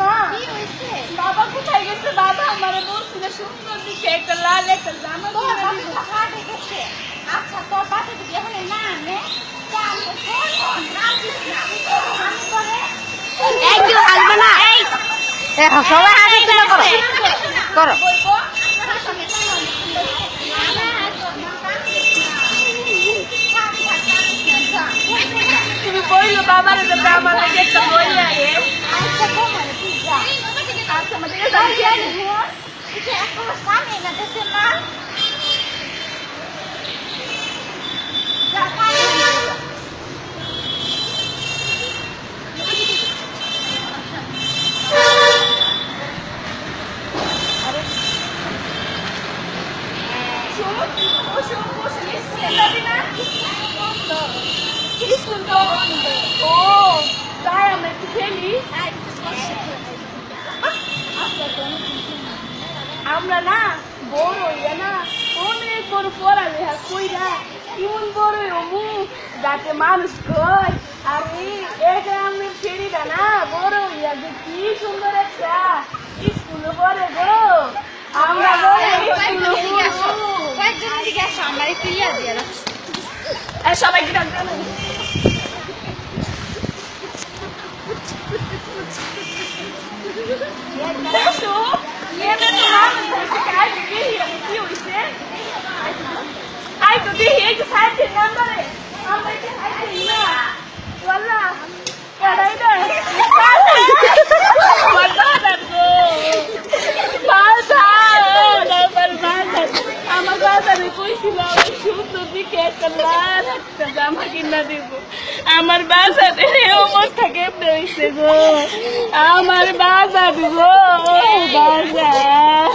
মা বাবা কোথায় গেছে? বাবা আমার বলছিল সুন্দর দিকে একটা লাল একটা জামা গেছে। আচ্ছা তোর বাসা যদি এখন না আনে কেউ আসবে না। সবাই হাতে তুলে করো করো। তুমি বললো বাবার যাবে আমার লাগে একটা বই লাগে। আচ্ছা আমাদের আমরা না বড় হইয়া না অনেক বড় পড়ালেখা কইরা এমন বড় হমু যাতে মানুষ কয় আরে এটা আমি ফেরিটা না বড় হইয়া যে কি সুন্দর একটা স্কুলে পড়ে গো। আমরা সবাইকে Ai, tu dije que sabes que dándole. Hombre, que hay que ir. Wala. Para ir. Mata go. Mata. Mata. আমার বাজারে কইছিলাম শুধু দিকে একটা লাল একটা জামা কিনা দিব। আমার বাজারে অবস্থা কেমনে হইছে গো। আমার বাজার গো বাজার।